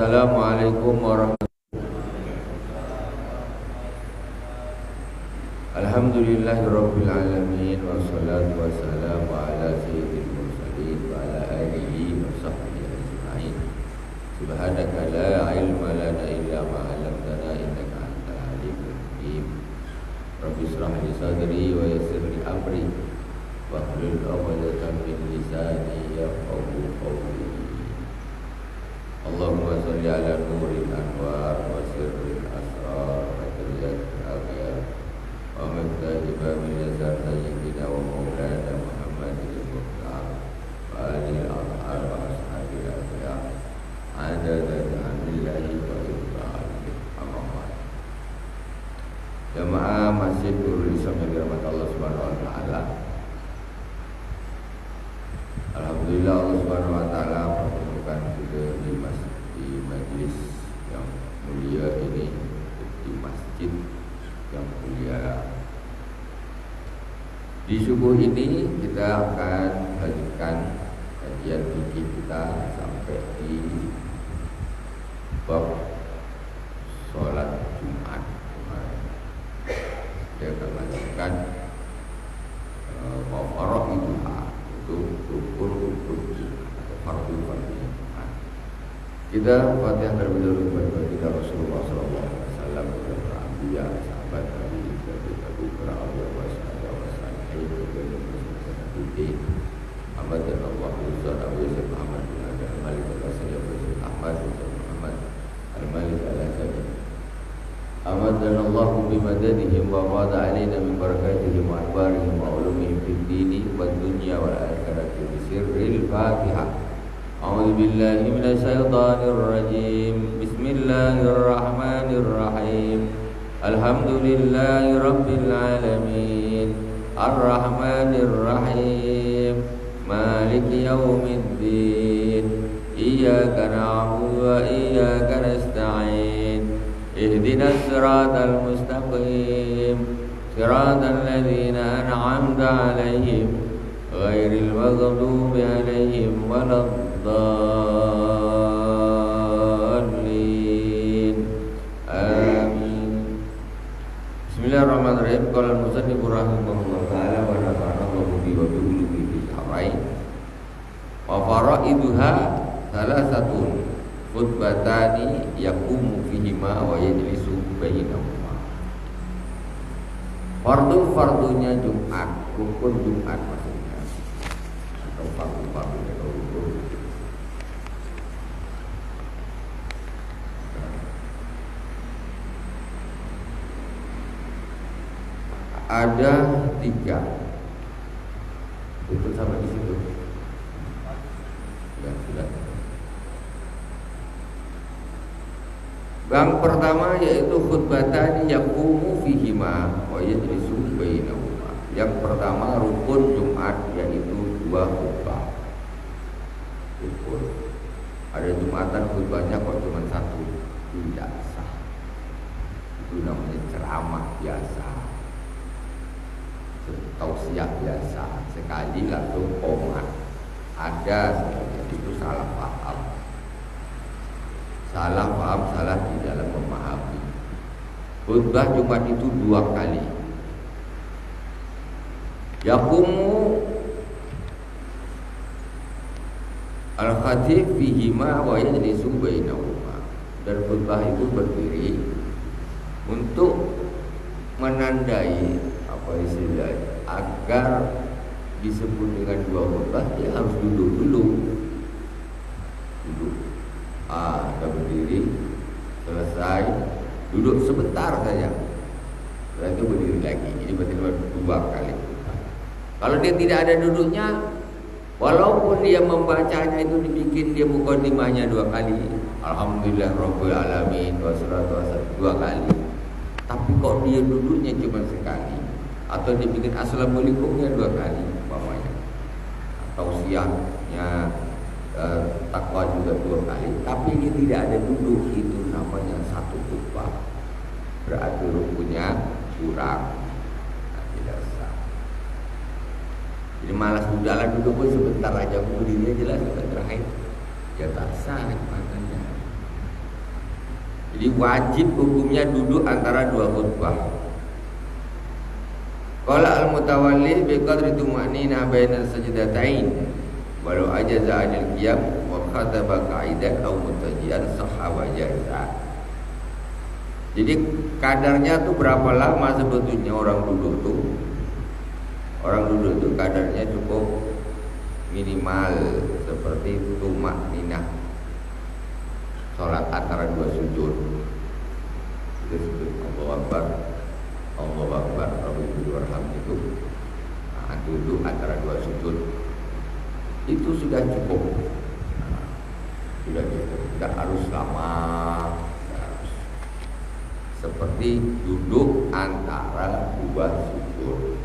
Assalamualaikum warahmatullahi wabarakatuh. Alhamdulillahirabbil alamin wassalatu wassalamu ala sayyidil mursalin wa ala alihi wa sahbihi ajma'in. Subhanaka la ilma lana illa ma 'allamtana innaka antal alimul hakim. Rabbi shrah li sadri wa yassir li amri wa hlul 'uqdatam min lisani yafqahu qawli. Allahumma sholli ala nuril anwar wa sirril asrar wa tabiyatil aghyar wa miftahi babil yazar sayyidina wa maulana Muhammadin al-Mukhtar wa alihi al-athhar wa ashabil akhyar adada bihamdillahi wa ibrahim amma. Jamaah Masjid Nurul Islam yang dirahmati Allah Subhanahu wa taala. Alhamdulillah Allah Subhanahu wa taala mempertemukan kita di majlis yang mulia ini, di masjid yang mulia. Di subuh ini kita akan lanjutkan kajian fikih kita sampai di bab sholat Jumat. Kita akan lanjutkan wafarah itu rukun atau fardu-fardu Jumat. Kita Fatihah terlebih dahulu kepada kita Rasulullah SAW, para anbiya, sahabat Nabi, para awliya wa salihin, Ahmad dan Allah Ustaz Abu Yusuf Muhammad bin Abdul Malik Al-Asri Abu Yusuf Ahmad Muhammad Al-Malik Al-Asri Ahmad dan Allah bimadadihim wa wada alaina min barakatihim wa akbarihim wa ulumihim fid dini wa dunya wal akhirati bi sirril Fatihah. A'udzu billahi minasy syaithanir rajim. Bismillahirrahmanirrahim. Alhamdulillahi rabbil alamin. Ar-rahmanir rahim. Maliki yaumiddin. Iyyaka na'budu wa iyyaka nasta'in. Ihdinas siratal mustaqim. Siratal ladzina an'amta 'alaihim ghairil maghdubi 'alaihim waladdallin. Amin. Bismillahirrahmanirrahim. Qala al-musannif rahimahullah ta'ala wa nafa'ana Allahu bi wa bi ulumihi fil dharain. Wa faraiduha salasatun khutbatani yaqumu fihima wa yajlisu bainahuma. Fardu-fardunya Jumat, rukun Jumat maksudnya, atau fardu-fardunya rukun. Ada 3. Itu sama di situ. Ya, sudah. Yang pertama yaitu khutbatan yaqumu fihima wa yajlisu bainahuma. Yang pertama rukun Jumat yaitu 2 khutbah. Rukun. Ada Jumatan khutbahnya kok cuma 1, tidak sah. Itu namanya ceramah biasa, tausiah biasa, sekali langsung qomat. Ada itu salah paham. Salah paham, salah di dalam memahami. Khutbah Jumat itu 2 kali. Yaqumu al-khatib fihima wa yajlisu bainahuma. Dan khutbah itu berdiri untuk menandai apa istilahnya, agar disebut dengan 2 khutbah dia harus duduk dulu. Duduk. Sudah berdiri, selesai, duduk sebentar saja, setelah itu berdiri lagi. Ini berarti 2 kali. Kalau dia tidak ada duduknya, walaupun dia membacanya itu dibikin dia mukadimahnya 2 kali, Alhamdulillah Rabbil Alamin wassalatu wassalamu 2 kali, tapi kok dia duduknya cuma sekali, atau dibikin Assalamualaikumnya 2 kali umpamanya, atau siangnya takwa juga 2 kali, tapi dia tidak ada duduk, itu namanya 1 khutbah. Berarti rukunnya kurang, tidak sah. Jadi malas udahlah duduk pun sebentar aja, berdiri jelas sudah terakhir, ya tak sah maknanya. Jadi wajib hukumnya duduk antara dua khutbah. Qala al-mutawalli bi qadri tuma'nina baina sajdatain walau ajaza 'anil qiyam wa khataba qa'idan aw mutajian sahaba jaza. Jadi kadarnya tuh berapa lama sebetulnya orang duduk tuh? Orang duduk tuh kadarnya cukup minimal seperti tumak-ninah, sholat antara dua sujud. Itu sujud Allahu Akbar, Allahu Akbar, Allahu Akbar itu. Nah, duduk antara dua sujud itu sudah cukup. Nah, sudah cukup, tidak harus lama. Seperti duduk antara dua sujud.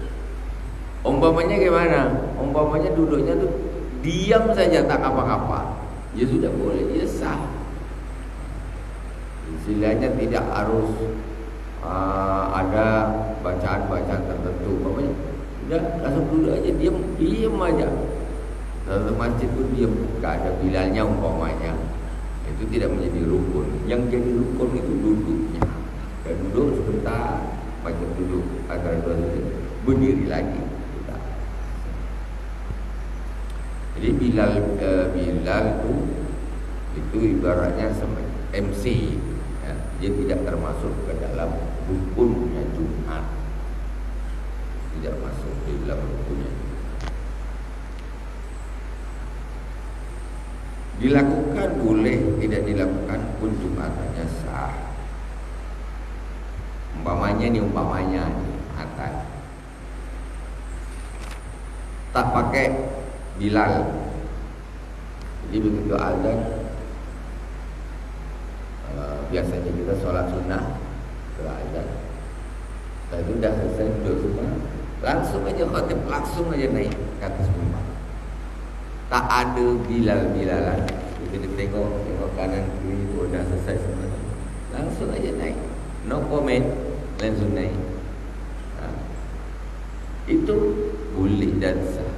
Umpamanya gimana? Umpamanya duduknya tuh diam saja tak apa-apa, ya sudah boleh, ya sah. Istilahnya tidak harus ada bacaan-bacaan tertentu. Umpamanya udah langsung duduk aja, diam aja. Dalam masjid pun diam, gak ada bilalnya umpamanya. Itu tidak menjadi rukun. Yang jadi rukun itu duduknya. Dan duduk sebentar, macam duduk antara dua sujud, berdiri lagi. Jadi Bilal itu ibaratnya sama MC, ya. Dia tidak termasuk ke dalam rukunnya Jumat, tidak masuk di dalam rukunnya. Dilakukan boleh, tidak dilakukan pun Jumatannya sah. Umpamanya atas tak pakai Bilal. Jadi begitu azan, biasanya kita sholat sunnah setelah azan. Setelah itu sudah selesai duduk semua, langsung aja khatib, langsung aja naik ke atas mimbar. Tak ada Bilal-bilalan. Kita tengok kanan kiri, sudah selesai semua, langsung aja naik, no comment, langsung naik. Nah, itu boleh dan sah.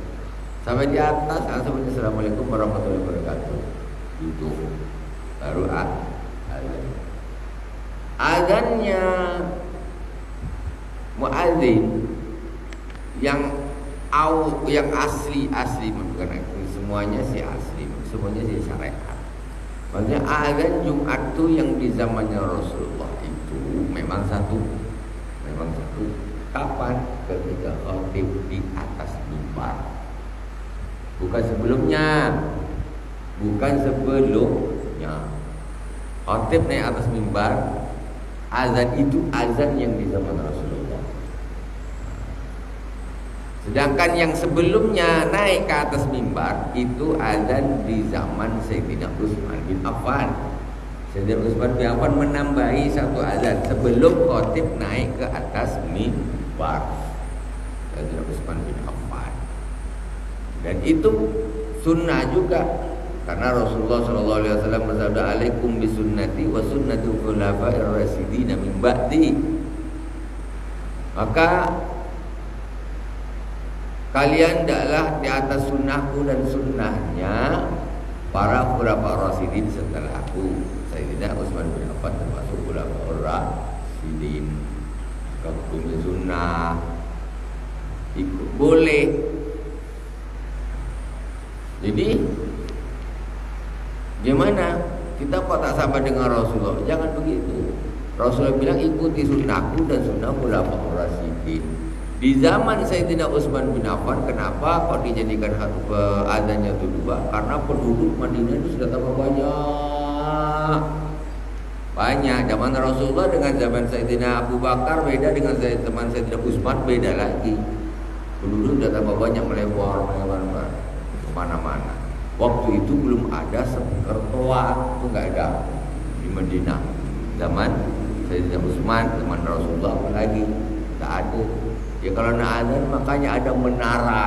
Sampai di atas, Assalamualaikum warahmatullahi wabarakatuh. Itu baru azan. Azannya muadzin yang asli bukan semuanya sih asli, semuanya sih syariat. Maksudnya azan Jumat tuh yang di zamannya Rasulullah itu memang satu. Kapan? Ketika khatib di atas mimbar. Bukan sebelumnya. Khatib naik atas mimbar. Azan itu azan yang di zaman Rasulullah. Sedangkan yang sebelumnya naik ke atas mimbar itu azan di zaman Sayyidina Utsman bin Affan. Sayyidina Utsman bin Affan menambahi satu azan sebelum khatib naik ke atas mimbar. Sayyidina Utsman bin Affan. Dan itu sunnah juga, karena Rasulullah SAW bersabda, "Alaikum bisunnati wa sunnatul khulafa'ir rasyidin min ba'di." Maka kalian hendaklah di atas sunnahku dan sunnahnya para khulafa' rasyidin setelah aku. Sayyidina Utsman bin Affan termasuk khulafa' rasyidin. Hukumnya sunnah ikut boleh. Jadi gimana? Kita kok tak sama dengan Rasulullah? Jangan begitu. Rasulullah bilang ikuti sunnahku dan sunnah khulafaur rasyidin. Di zaman Sayyidina Utsman bin Affan, kenapa kok dijadikan azannya itu dua? Karena penduduk Madinah itu sudah tambah banyak. Zaman Rasulullah dengan zaman Sayyidina Abu Bakar beda, dengan zaman Sayyidina Utsman beda lagi. Penduduk sudah tambah banyak, melebar mana-mana. Waktu itu belum ada speaker toa, itu nggak ada di Madinah. Zaman Sayyidina Utsman, zaman Rasulullah lagi tak ada. Ya kalau nak azan makanya ada menara.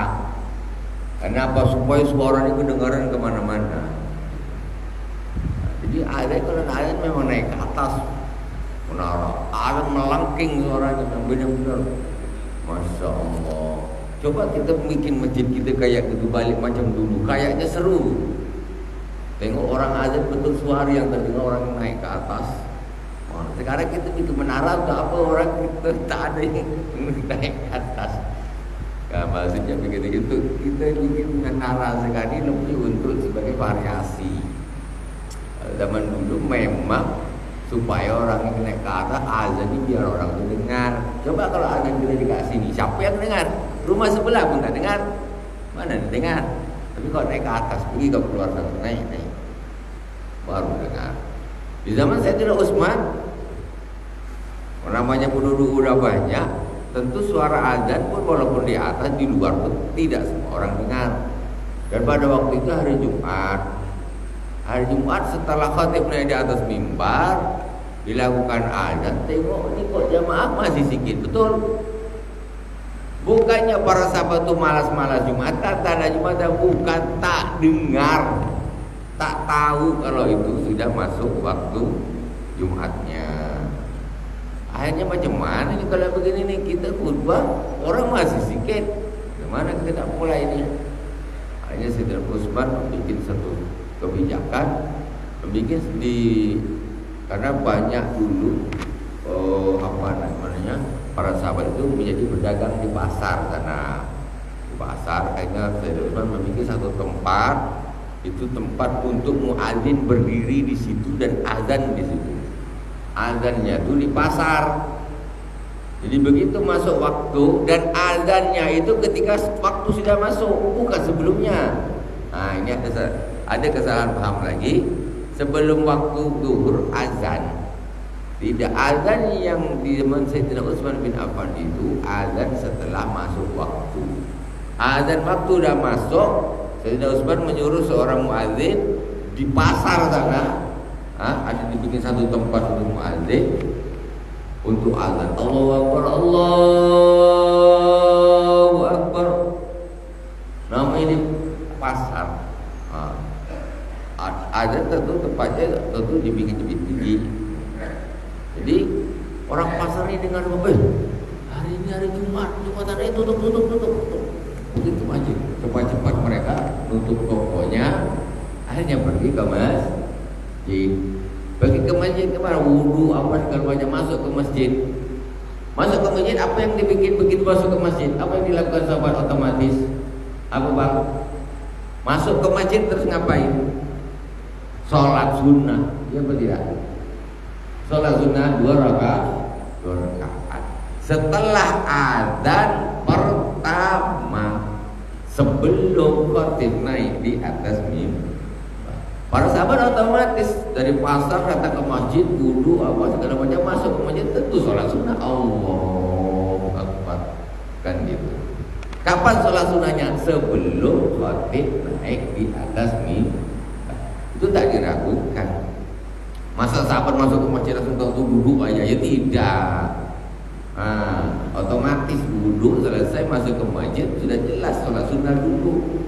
Kenapa? Supaya suara ini kedengaran kemana-mana. Jadi azan kalau nak azan memang naik ke atas menara. Azan melangking suaranya benar-benar. Masya Allah. Coba kita bikin masjid kita kayak gitu balik macam dulu, kayaknya seru. Tengok orang azan betul suara yang terdengar orang naik ke atas. Sekarang kita bikin menara untuk apa, orang kita tak ada yang naik ke atas. Nah, maksudnya begitu itu, kita bikin menara sekali lebih untuk sebagai variasi. Zaman dulu memang supaya orang yang naik ke atas azan ini biar orang itu dengar. Coba kalau azan kita dikasih sini, siapa yang dengar? Rumah sebelah pun tak dengar. Mana dengar? Tapi kalau naik ke atas, pergi ke keluar sana, naik baru dengar. Di zaman Sayyidina Utsman, namanya penduduk udah banyak, tentu suara azan pun walaupun di atas, di luar pun tidak semua orang dengar. Dan pada waktu itu hari Jumat, setelah khatib naik di atas mimbar, dilakukan azan, tengok ini kok jamaah masih sedikit, betul. Bukannya para sahabat itu malas-malas Jumatan, tanda Jumatan, bukan, tak dengar, tak tahu kalau itu sudah masuk waktu Jumatnya. Akhirnya macam mana nih kalau begini nih, kita khutbah orang masih sedikit, gimana kita mulai ini? Akhirnya Sayyidina Utsman membuat satu kebijakan, karena banyak dulu para sahabat itu menjadi berdagang di pasar sana. Di pasar, akhirnya Sayyidina Utsman membuat satu tempat, itu tempat untuk muadzin berdiri di situ dan azan di situ. Azannya itu di pasar. Jadi begitu masuk waktu, dan azannya itu ketika waktu sudah masuk, bukan sebelumnya. Nah, ini ada kesalahan paham lagi. Sebelum waktu zuhur azan. Tidak, azan yang di zaman Sayyidina Utsman bin Affan itu azan setelah masuk waktu. Azan waktu sudah masuk, Sayyidina Utsman menyuruh seorang muadzin di pasar sana, ada dibikin satu tempat untuk muadzin untuk azan. Allahu Akbar, Allahu Akbar. Nama ini pasar. Azan tentu tempatnya tentu dibikin lebih tinggi. Jadi orang pasar ini dengan hari ini hari Jumat, Jumatan tutup. Begitu aja, cepat-cepat mereka nutup tokonya. Akhirnya pergi ke masjid. Pergi ke masjid kemana? Wudu apa segala macam, masuk ke masjid. Masuk ke masjid, apa yang dibikin begitu masuk ke masjid? Apa yang dilakukan sahabat otomatis? Apa bang? Masuk ke masjid terus ngapain? Sholat sunnah, ya apa tidak? Sholat sunnah 2 rakaat. Setelah azan pertama, sebelum khatib naik di atas mimbar, para sahabat otomatis dari pasar datang ke masjid, wudu apa segala macam, masuk ke masjid tentu sholat sunnah. Allahu Akbar, kan gitu. Kapan sholat sunnahnya? Sebelum khatib naik di atas mimbar. Itu tak diragukan. Masa sahabat masuk ke masjid langsung tahu duduk aja? Ya tidak. Otomatis duduk, selesai masuk ke masjid sudah jelas sholat sunnah dulu.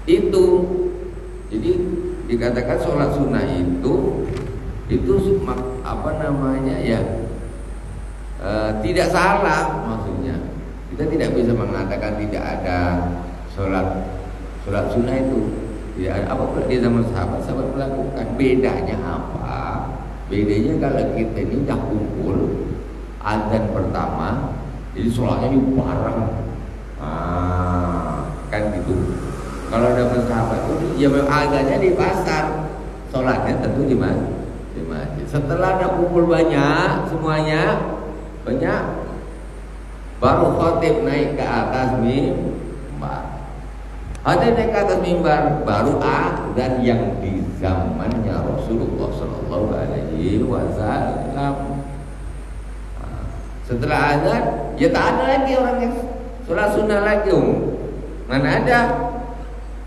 Itu jadi dikatakan sholat sunnah itu apa namanya ya, tidak salah maksudnya. Kita tidak bisa mengatakan tidak ada sholat sunnah itu. Tidak ada apa di zaman sahabat melakukan. Bedanya apa? Bedanya kalau kita ini dah kumpul azan pertama, jadi sholatnya ini bareng, kan gitu. Kalau zaman sahabat itu ya azannya di pasar, sholatnya tentu di masjid. Setelah ada kumpul banyak, semuanya banyak, baru khatib naik ke atas mimbar. Ada naik ke atas mimbar, baru azan yang di zamannya Rasulullah Sallallahu Alaihi Wasallam. Setelah azan, ya tak ada lagi orang yang sholat sunnah lagi. Mana ada?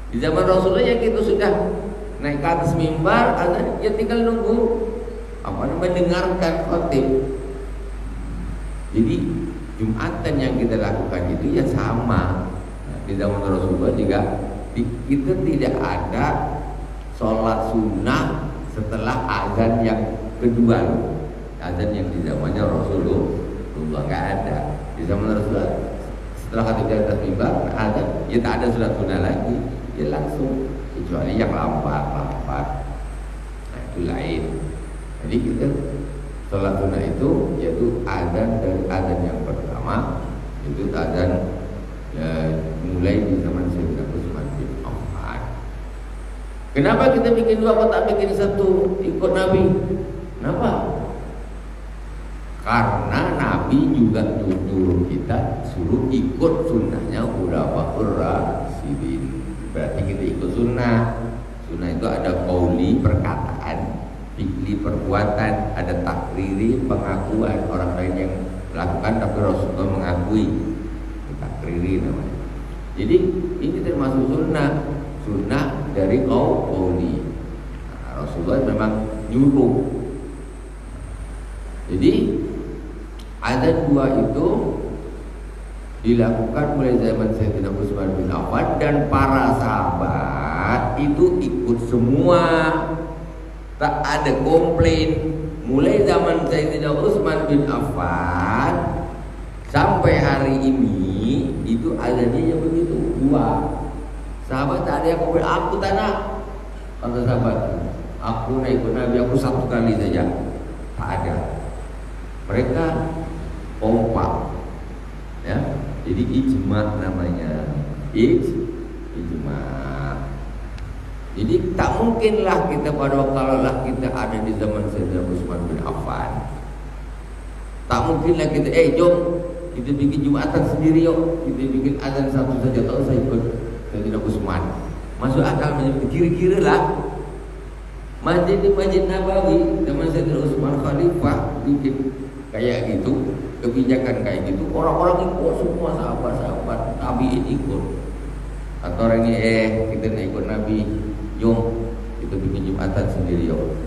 Di zaman Rasulullah yang itu sudah naik ke atas mimbar, azan, ya tinggal nunggu mendengarkan khatib. Jadi Jumatan yang kita lakukan itu ya sama. Di zaman Rasulullah juga kita tidak ada sholat sunnah setelah azan yang kedua. Azan yang di zamannya Rasulullah nggak ada. Di zaman Rasulullah setelah khatib di atas mimbar azan, ya tak ada sholat sunnah lagi, ya langsung, kecuali yang lambat. Nah itu lain. Jadi kita sholat sunnah itu yaitu adzan dari adzan yang pertama, itu adzan mulai di zaman Sayyidina Utsman bin Affan. Kenapa kita bikin dua, kok tak bikin satu ikut Nabi? Kenapa? Karena Nabi juga nyuruh kita suruh ikut sunnahnya Khulafaur Rasyidin. Berarti kita ikut sunnah. Sunnah itu ada qauli perkataan, fi'li perbuatan, ada takriri pengakuan orang lain yang melakukan tapi Rasulullah mengakui. Takriri namanya. Jadi ini termasuk sunnah, sunnah dari qauli. Nah, Rasulullah memang nyuruh. Jadi adzan dua itu dilakukan mulai zaman Sayyidina Utsman bin Affan dan para sahabat itu ikut semua, tak ada komplain. Mulai zaman Sayyidina Utsman bin Affan sampai hari ini itu adzannya yang begitu dua. Sahabat tak ada yang komplain, aku tak nak. Kata sahabat, aku nak ikut Nabi, aku satu kali saja. Tak ada. Mereka kompak, ya. Jadi ijma namanya, ijma. Jadi tak mungkinlah kita kalaulah kita ada di zaman Sayyidina Utsman bin Affan, tak mungkinlah kita jom kita bikin Jumatan sendiri yuk, kita bikin azan satu saja, tak usah ikut Sayyidina Utsman. Masuk akal macam kira-kira lah. Masjid di Masjid Nabawi zaman Sayyidina Utsman Khalifah bikin kayak gitu, kebijakan kayak gitu, orang-orang ikut semua, sahabat-sahabat tabi'in ikut. Atau orang ini kita nak ikut Nabi, jom kita bikin Jumatan sendiri yuk.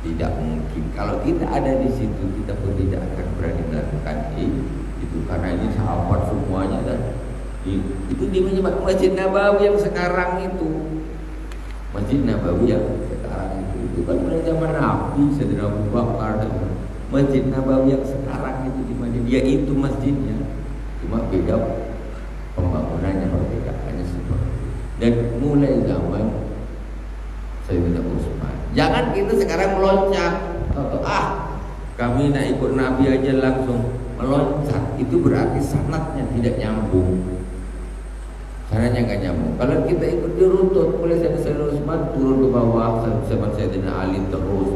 Tidak mungkin. Kalau kita ada di situ, kita pun tidak akan berani melakukan itu karena ini sahabat semuanya dan itu di Masjid Nabawi yang sekarang itu. Masjid Nabawi yang sekarang itu kan mulai zaman Nabi, Sayyidina Abu Bakar. Masjid Nabawi yang sekarang itu di mana? Dia itu masjidnya, cuma beda pembangunannya, perbedaannya seperti itu. Dan mulai zaman Sayyidina Utsman, jangan kita sekarang meloncat atau kami nak ikut Nabi aja langsung meloncat, itu berarti sanadnya tidak nyambung. Sanadnya nggak nyambung. Kalau kita ikut dirutut mulai Sayyidina Utsman turun ke bawah sampai Sayyidina Ali terus.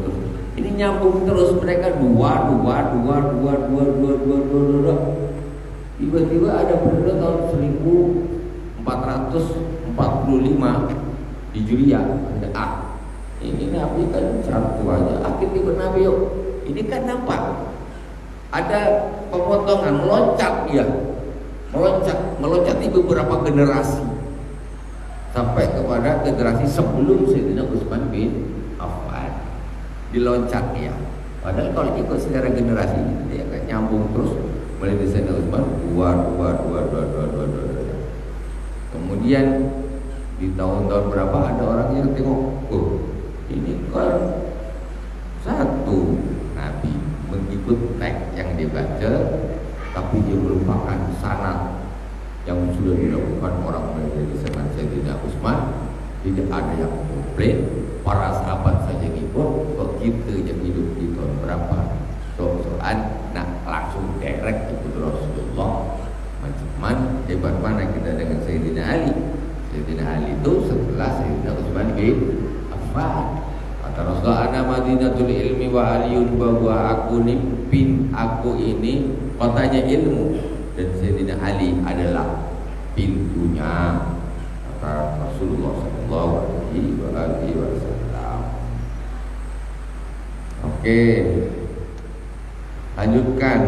Ini nyambung terus, mereka dua. Tiba-tiba ada penduduk tahun 1445 Hijriah. Ini Nabi kan satu aja, akhirnya ikut Nabi yuk. Ini kan nampak ada pemotongan, meloncat dia, meloncat di beberapa generasi sampai kepada generasi sebelum Sayyidina Utsman bin Affan. Diloncat dia. Padahal kalau ikut secara generasi dia akan nyambung terus mulai dari Sayyidina Utsman dua. Kemudian di tahun-tahun berapa ada orang yang tengok, ini kan satu Nabi mengikut teks yang dibaca, tapi dia merupakan sanad yang sudah dilakukan orang dari zaman Sayyidina Utsman. Tidak ada yang komplain, para sahabat saja ngikut, kok kita yang hidup di tahun berapa soal nak langsung direct ikut Rasulullah. Macam hebat mana kita dengan Sayyidina Ali. Sayyidina Ali itu setelah Sayyidina Utsman bin Affan. Kata Rasulullah, ana madinatul ilmi wa aliyun, bahwa aku pimpin, aku ini kotanya ilmu dan Sayyidina Ali adalah pintunya. Kata Rasulullah sallallahu alaihi wasallam. Oke. Lanjutkan.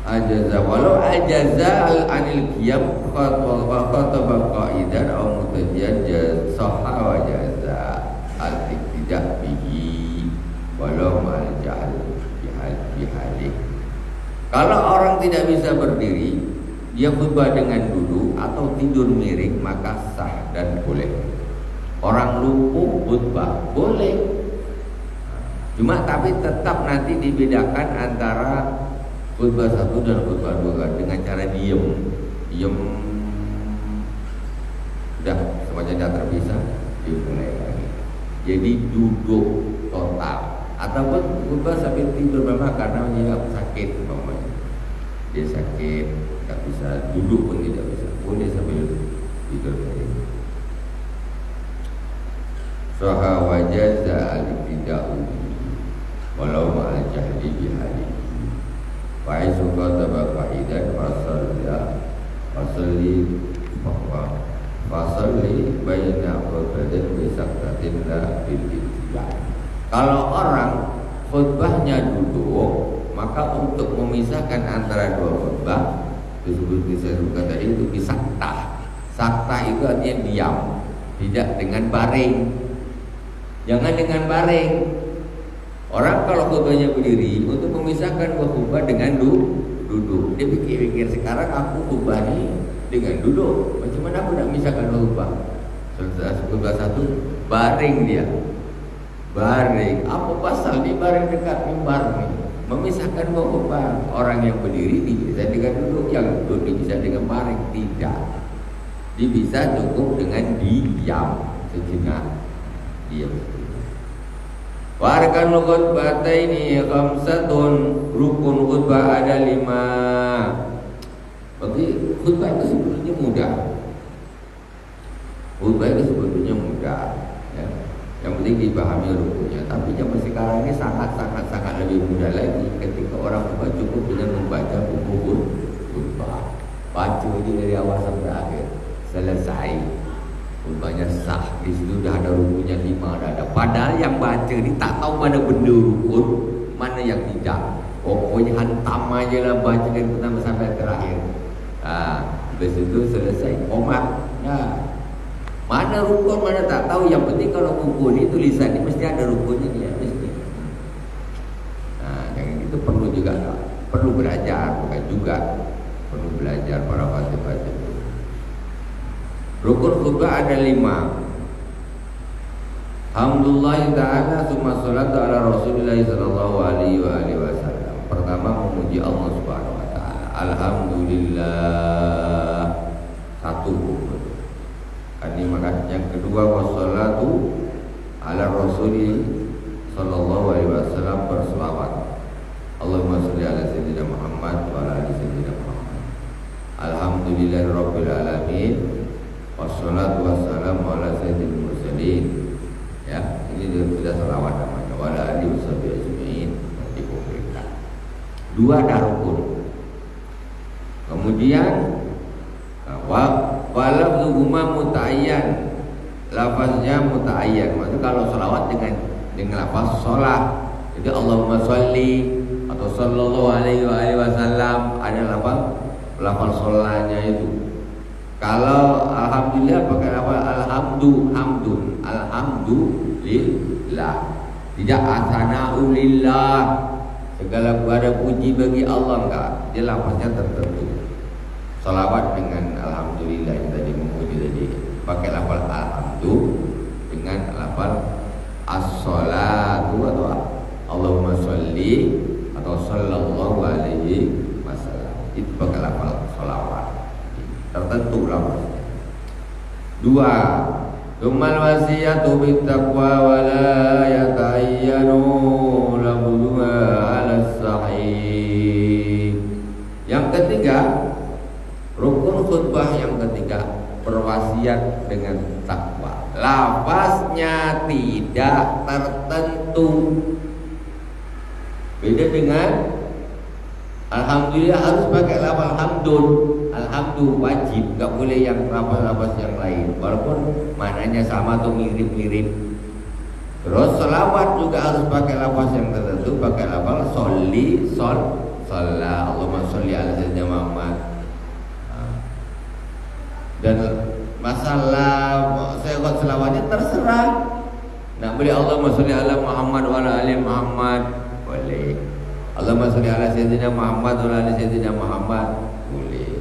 Ajaza walau ajaza anil qiyam khataba qaidan aw mutajian sahha wa jaza al tidak bihi walau mal jahl bihali. Kalau orang tidak bisa berdiri, dia khutbah dengan duduk atau tidur miring, maka sah dan boleh. Orang lumpuh khutbah boleh, cuma tapi tetap nanti dibedakan antara khutbah satu dan khutbah dua dengan cara diem, udah semuanya tidak terpisah. dimulai lagi. Jadi duduk total ataupun khutbah sambil tidur memang karena dia sakit umpamanya. Dia sakit, tak bisa duduk pun tidak bisa. Boleh sambil tidur tadi. Saha wajaza al-ibtida'u walau ma'al jahli bihali wa aisu qataba qa'idan fasalli baina qadatin bisaqtatin la bil ibtida'. Kalau orang khutbahnya duduk, maka untuk memisahkan antara dua khutbah disebut tadi itu bisaktah. Saktah itu artinya diam, tidak dengan baring. Jangan dengan baring. Orang kalau khutbahnya berdiri, untuk memisahkan dua khutbah dengan duduk. Dia pikir-pikir, sekarang aku khutbah ini dengan duduk, macam mana aku nak memisahkan dua khutbah? Khutbah satu baring dia. Baring. Apa pasal dia baring dekat mimbar ni? Memisahkan dua khutbah. Orang yang berdiri bisa dengan duduk, yang duduk bisa dengan baring. Tidak. Dia bisa cukup dengan diam sejenak. Diam. Warkanul khutbataini khamsatun, rukun khutbah ada 5. Bagi khutbah itu sebetulnya mudah. Khutbah itu sebetulnya mudah, ya. Yang penting dipahami rukunnya. Tapi zaman sekarang ini sangat lebih mudah lagi ketika orang khutbah cukup dengan membaca buku khutbah. Baca ini dari awal sampai akhir, selesai. Khutbahnya sah, di situ dah ada rukunnya 5 dah ada. Padahal yang baca ni tak tahu mana benda rukun, mana yang tidak. Pokoknya hantam aja lah baca dari pertama sampai terakhir. Habis itu selesai. Komat. Mana rukun, mana tak tahu. Yang penting kalau buku ni tulisan ni mesti ada rukunnya dia, mesti. Yang itu perlu juga, perlu belajar, bukan juga perlu belajar para fatih-fatih. Rukun khutbah ada 5. Alhamdulillah ta'ala summa salatu ala Rasulillah sallallahu alaihi wasallam. Pertama memuji Allah Subhanahu wa taala. Alhamdulillah. Satu rukun. Ini maka yang kedua wassalatu ala Rasulillah sallallahu alaihi wasallam, berselawat. Allahumma sholli ala sayyidina Muhammad wa ala ali sayyidina Muhammad. Alhamdulillahirabbil alamin. Wassalatu wassalamu ala sayyidil mursalin. Ya, ini sudah selawat namanya. Wala alihi washabihi ajmain, dikumpulkan. 2 dah rukun. Kemudian walafzu huma muta'ayyan. Lafaznya muta'ayyan. Maksudnya kalau selawat dengan lafaz shalah. Jadi Allahumma sholli atau sallallahu alaihi wasallam, ada lafaz sholahnya itu. Kalau alhamdulillah pakai lafaz hamdun, alhamdulillah. Tidak asana'u lillah, segala ada puji bagi Allah, enggak. Dia lafaznya tertentu. Salawat dengan alhamdulillah yang tadi memuji tadi, pakai lafaz alhamdu dengan lafaz as-salatu atau Allahumma sholli atau sallallahu alaihi wasallam. Itu pakai lafaz salawat. Tertentu lafaznya. 2. Tumal wasiyatu bittaqwa wa la yatayyanu labduha ala sahih. Yang ketiga, rukun khutbah yang ketiga, berwasiat dengan takwa. Lafaznya tidak tertentu. Beda dengan alhamdulillah, harus pakai lafaz hamdun. Alhamdu wajib, tak boleh yang lafaz-lafaz yang lain, walaupun maknanya sama atau mirip-mirip. Terus selawat juga harus pakai lafaz yang tertentu, pakai lafaz sholli, shalla, Allahumma sholli ala sayyidina Muhammad. Dan masalah selawatnya terserah. Nak boleh Allahumma sholli ala Muhammad wa ala ali Muhammad, boleh. Allahumma sholli ala sayyidina Muhammad wa ala ali sayyidina Muhammad, boleh.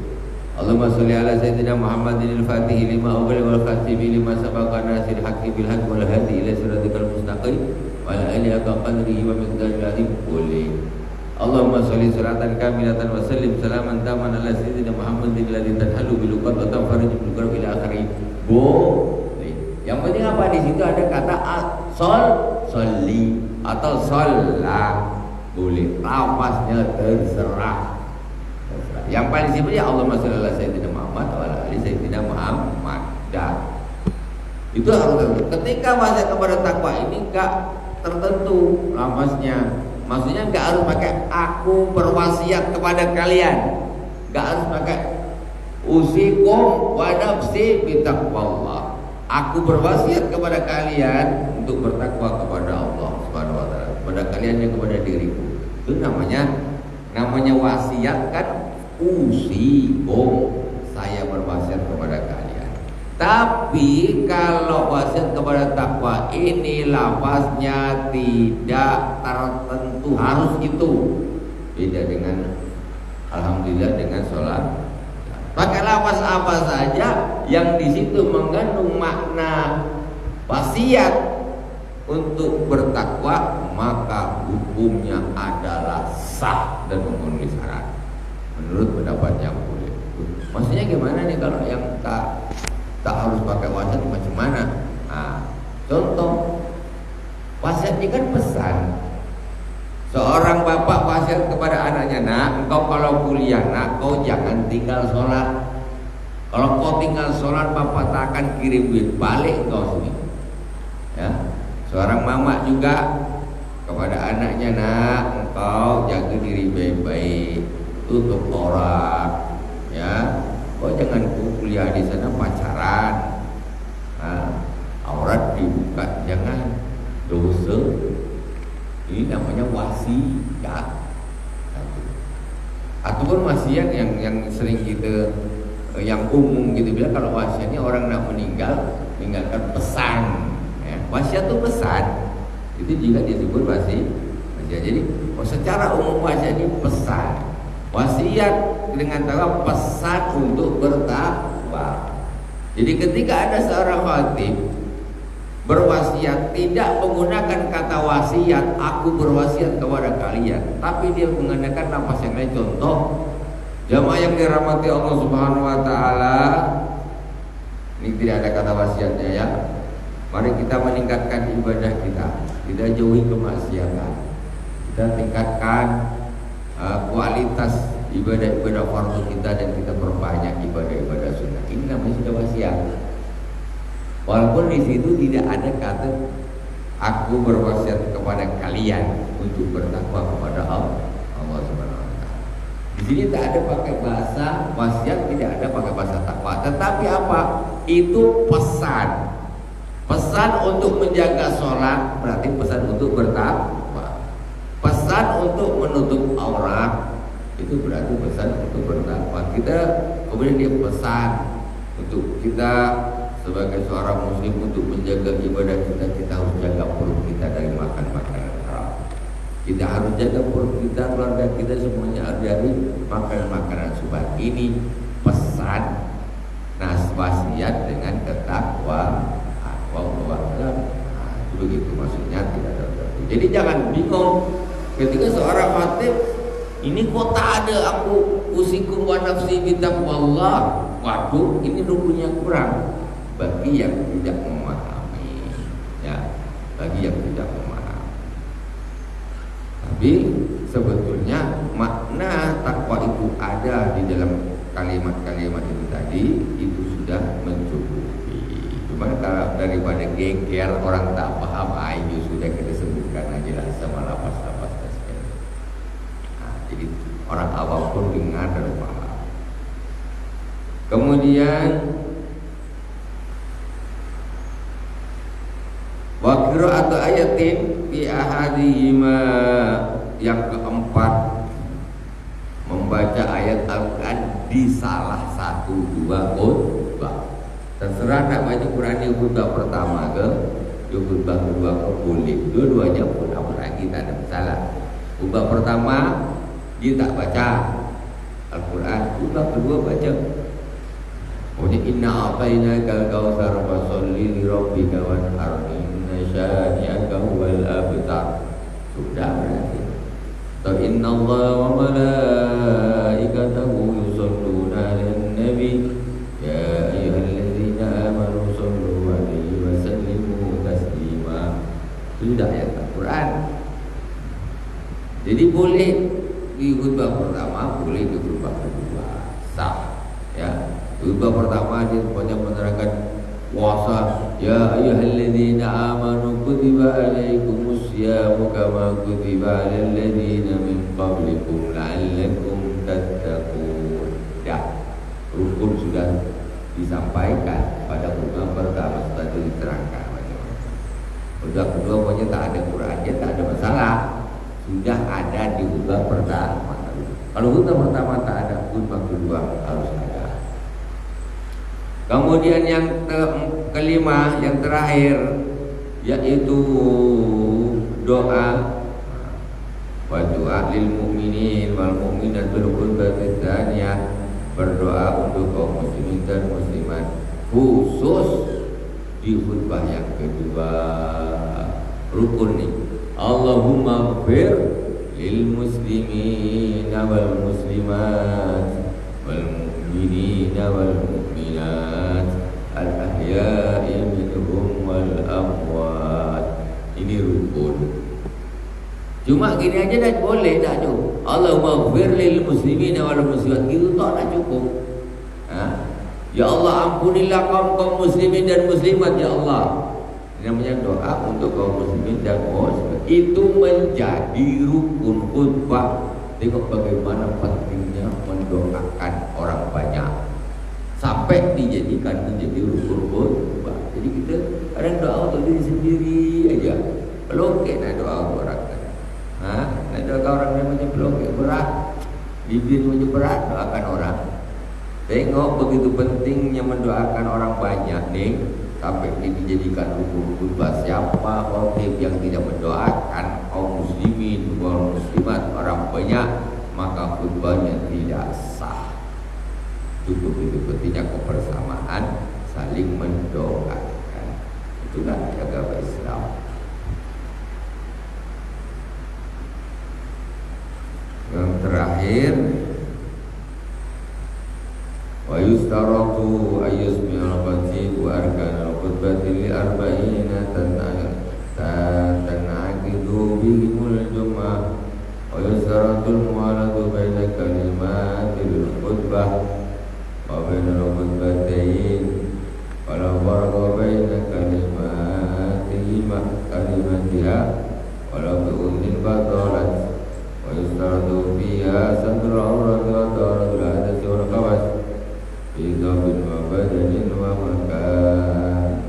Allahumma sholli ala sayyidina Muhammadin al-Fatih lima ughliqa wal khatimi lima sabaqa nasir haqqi bil haqq wal hadi ila siratikal mustaqim wa ala alihi qadrihi wa miqdaril azim, boleh. Allahumma sholli salatan kamilatan wa sallim salaman taman ala sayyidina Muhammadin alladzi tadhalu bil qad wa tafarraju bil qurb ila akhirih, boleh. Yang penting Kenapa di situ ada kata sholli atau sholla? Boleh, lafaznya terserah. Yang paling simpel ya Allahumma sholli ala sayyidina Muhammad wa ala ali sayyidina Muhammad. Dah. Itu harus tertentu. Ketika wasiat kepada takwa ini enggak tertentu lafaznya. Maksudnya enggak harus pakai aku berwasiat kepada kalian. Enggak harus pakai usikum wa nafsi bitaqwallah. Aku berwasiat kepada kalian untuk bertakwa kepada Allah Subhanahu wa taala. Kepada kalian yang kepada diriku. Itu namanya wasiat kan, usikum, saya berwasiat kepada kalian. Tapi kalau wasiat kepada takwa ini lafaznya tidak tertentu harus itu. Beda dengan alhamdulillah dengan sholat. Pakai lafaz apa saja yang di situ mengandung makna wasiat untuk bertakwa, maka hukumnya adalah sah dan memenuhi syarat. Menurut pendapat yang boleh. Maksudnya gimana nih kalau yang tak harus pakai wasiat macam mana? Nah, contoh wasiat ini kan pesan. Seorang bapak wasiat kepada anaknya, nak, engkau kalau kuliah, nak, kau jangan tinggal sholat. Kalau kau tinggal sholat, bapak tak akan kirim duit balik engkau sini. Ya, seorang mama juga kepada anaknya, nak, engkau jaga diri baik-baik, tutup aurat, ya, kau jangan kuliah di sana pacaran. Nah, aurat dibuka, jangan, dosa. Ini namanya wasiat. Ataupun wasiat yang sering kita yang umum gitu bilang, kalau wasiatnya orang nak meninggalkan pesan. Ya, wasiat itu pesan. Itu juga disebut wasiat. Jadi secara umum wasiat ini pesan. Wasiat dengan kata pesan untuk bertakwa. Jadi ketika ada seorang khatib berwasiat tidak menggunakan kata wasiat, aku berwasiat kepada kalian, tapi dia menggunakan lafaz yang lain. Contoh, jamaah yang dirahmati Allah Subhanahu wa taala, ini tidak ada kata wasiatnya ya. Mari kita meningkatkan ibadah kita jauhi kemaksiatan, kita tingkatkan kualitas ibadah-ibadah fardu kita, dan kita perbanyak ibadah-ibadah sunnah. Ini namanya sudah wasiat. Walaupun di situ tidak ada kata aku berwasiat kepada kalian untuk bertakwa kepada Allah Subhanahu wa taala. Di sini tak ada pakai bahasa wasiat, tidak ada pakai bahasa takwa. Tetapi apa? Itu pesan. Pesan untuk menjaga sholat berarti pesan untuk bertakwa. Pesan untuk menutup aurat itu berarti pesan untuk bertakwa. Kita kemudian dia pesan untuk kita sebagai seorang muslim untuk menjaga ibadah kita harus jaga perut kita dari makan makanan haram. Kita harus jaga perut kita, keluarga kita semuanya dari makanan-makanan subhat. Ini pesan wasiat dengan ketakwaan. Nah, itu begitu maksudnya, tidak ada. Jadi jangan bingung ketika seorang khatib ini kok tak ada aku usikum wa nafsi bitaqwallah. Waduh, ini rukunnya kurang. Bagi yang tidak memahami, ya, bagi yang tidak memahami. Tapi sebetulnya makna takwa itu ada di dalam kalimat-kalimat itu tadi, itu sudah mencukupi. Cuma kalau daripada geger orang tak paham, ayo sudah kita sebutkan aja lah sama lapas-lapas tersebut. Nah, jadi orang awam pun dengar dan paham. Kemudian wa qira'atu ayatin fi ahadihima, yang keempat, membaca ayat Al-Quran di salah satu dua khutbah. Terserah nak baca Quran di khutbah pertama ke di khutbah kedua ke, boleh. Dua-duanya pun apa lagi, tak ada masalah. Khutbah pertama dia tak baca Al-Quran, khutbah kedua baca. Pokoknya inna a'tainakal kautsar fasholli li rabbika wanhar inna syani'aka huwal abtar. Sudah berarti. Atau inna Allah wa malaikatahu yusholluna 'alan nabi ya ayyuhalladzina amanu shollu 'alaihi wa sallimu sudah ayat Al-Quran. Jadi boleh di khutbah pertama, boleh di khutbah kedua, sah. Ya, khutbah pertama dia banyak menerangkan puasa. Ya ayyuhalladzina amanu kutiba alaikumus syamu kama kutiba alal ladzina min qablikum la'allakum tattaqun. Ya, rukun sudah disampaikan pada khutbah pertama, sudah diterangkan macam-macam. Khutbah kedua pokoknya tak ada Quran, dia tak ada masalah. Sudah ada di khutbah pertama. Kalau khutbah pertama tak ada, khutbah kedua harus ada. Kemudian yang kelima, yang terakhir, yaitu doa. Wa doa lil mu'minin wal mu'minat bil khutbati tsaniyah, berdoa untuk kaum muslimin dan muslimat khusus di khutbah yang kedua. Rukun nih. Allahumma ighfir lil muslimin wal muslimat wal mu'minina wal mu'minat al ahya'i minhum wal amwat. Ini rukun. Cuma gini aja dah boleh dah tu. Allahumma ighfir lil muslimin wal muslimat, itu tak dah cukup. Ya Allah, ampunilah kaum muslimin dan muslimat ya Allah. Ini namanya doa untuk kaum muslimin dan muslimat. Itu menjadi rukun khutbah. Tengok bagaimana pentingnya mendoakan orang banyak sampai dijadikan menjadi rukun khutbah. Jadi kita kadang doa untuk diri sendiri aja. Pelukit nak doa orang kan. Nak doa orang yang macam pelukit berat, bibir macam berat, doakan orang. Tengok begitu pentingnya mendoakan orang banyak nih, sampai dijadikan rukun khutbah. Siapa khotib yang tidak mendoakan kaum muslimin wal muslimat orang banyak, maka khutbahnya tidak sah. Itu begitu pentingnya kebersamaan, saling mendoakan. Itulah agama Islam. Yang terakhir, wa yustaratu ayyusmi'al khatib wa arkanal khutbati li arba'ina tan'aqidu bihimul jum'ah wa yustaratul mu'alatu baina kalimatil khutbah wa bainal khutbatain wa la farqa baina kalimatiha wa la bi'udhin batalat wa yustaratu fiha satrul awrati wa ta'aratul hadasi wal khawas bidabin wa badanin wa makan.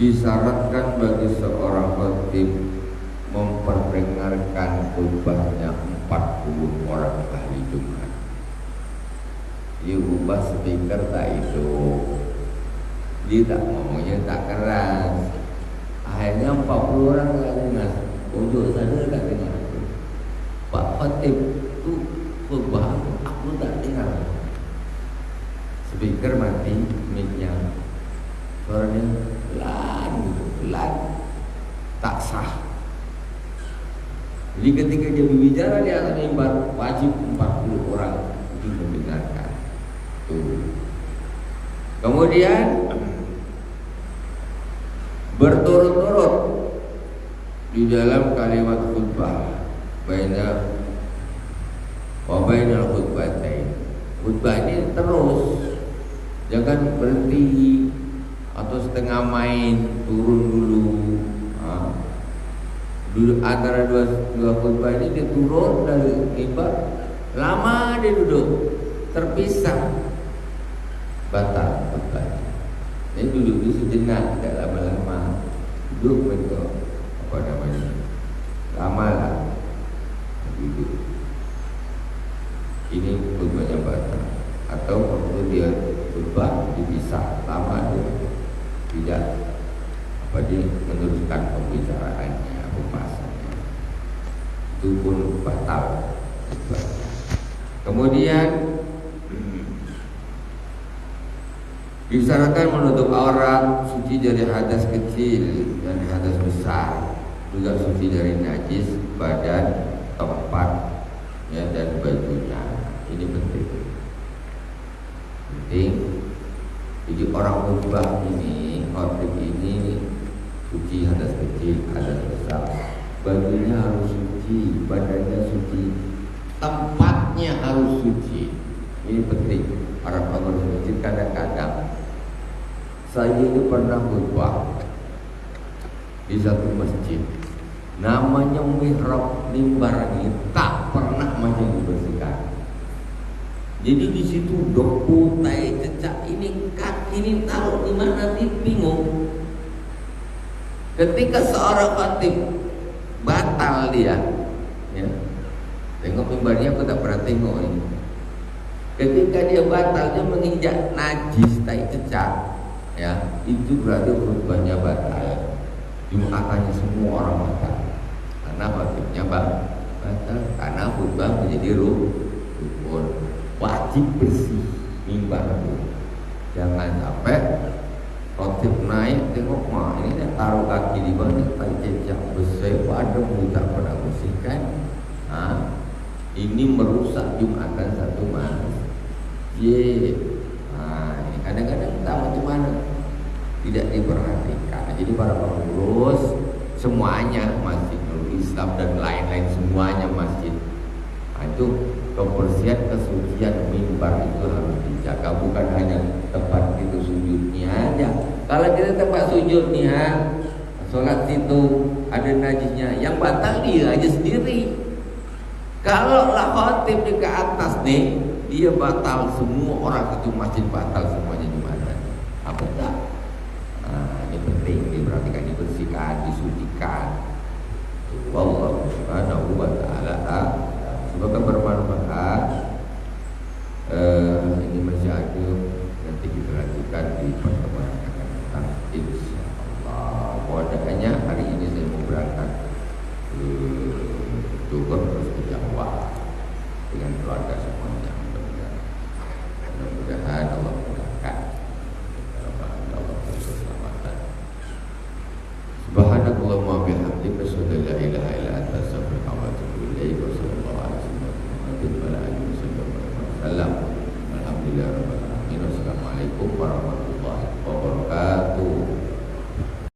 Disyaratkan bagi seorang khatib memperdengarkan khutbahnya 40 orang ahli Jumat. Dia ubah speaker tak itu, dia tak ngomongnya tak keras. Akhirnya 40 orang tak dengar. Untuk sana tak dengar. Pak khatib tu khutbah aku tak dengar. Speaker mati, mic-nya suaranya pelan, tak sah. Jadi ketika dia berbicara di atas mimbar, wajib 40 orang itu mendengarkan. Kemudian berturut-turut di dalam kalimat khutbah, baina wa bainal khutbatain. Khutbah ini terus, jangan berhenti atau setengah main, turun dulu. Duduk antara dua khutbah ini, dia turun dari mimbar, lama dia duduk, terpisah, batal khutbah. Jadi duduk di sejenak, tidak lama-lama, duduk bentuk apa namanya, lama lah duduk. Ini khutbahnya batal. Atau waktu dia khutbah dipisah, lama dia tidak dia meneruskan pembicaraannya, pembahasannya, itu pun batal. Kemudian disyaratkan menutup aurat, suci dari hadas kecil dan hadas besar, juga suci dari najis badan, tempat, ya, dan bajunya. Ini penting. Jadi orang khutbah ini, khotib ini suci hadas kecil, hadas bajunya harus suci, badannya suci, tempatnya harus suci. Ini penting. Para pengurus masjid kadang-kadang saya ini pernah khutbah di satu masjid, namanya mihrab mimbar ini tak pernah banyak dibersihkan. Jadi di situ debu, tai, cecak, ini kaki ini taruh di mana nanti bingung. Ketika seorang khatib batal dia, ya, tengok mimbarnya aku tak pernah tengok ini. Ketika dia batal, dia menginjak najis, tai, cecak, ya, itu berarti khutbahnya batal. Jumatannya semua orang batal, karena khatibnya batal, karena khutbah menjadi rukun. Wajib bersih mimbar itu. Jangan sampai khatib naik tengok mah ini dah taruh kaki di mana, tai cecak besar pada tidak pernah bersihkan. Ini merusak jumatan satu masjid. Ini kadang-kadang tak macam mana, tidak diperhatikan. Jadi para pengurus semuanya masjid Nurul Islam dan lain-lain semuanya masjid, itu kebersihan kesucian mimbar itu harus dijaga, bukan hanya tempat itu sujudnya aja. Kalau kita tempat sujudnya, sholat situ ada najisnya, yang batal dia aja sendiri. Kalau lah khatib di ke atas nih, dia batal, semua orang itu masjid batal semuanya di mana? Apa tak? Ini penting diperhatikan, dibersihkan, disucikan. Wallahu subhanahu wa ta'ala. Semoga bermanfaat. Ini masih ada, nanti kita lanjutkan di pertemuan yang akan datang, insyaallah. Mudah-mudahan hari ini saya mau berangkat ke Bogor terus ke Jawa dengan keluarga semuanya. Mudah-mudahan Allah mudahkan. Allah keselamatan. Subhanakallahumma wa bihamdika asyhadu an la ilaha illa anta astaghfiruka wa atubu ilaik. Alhamdulillah rabbil alamin. Wassalamualaikum warahmatullahi wabarakatuh.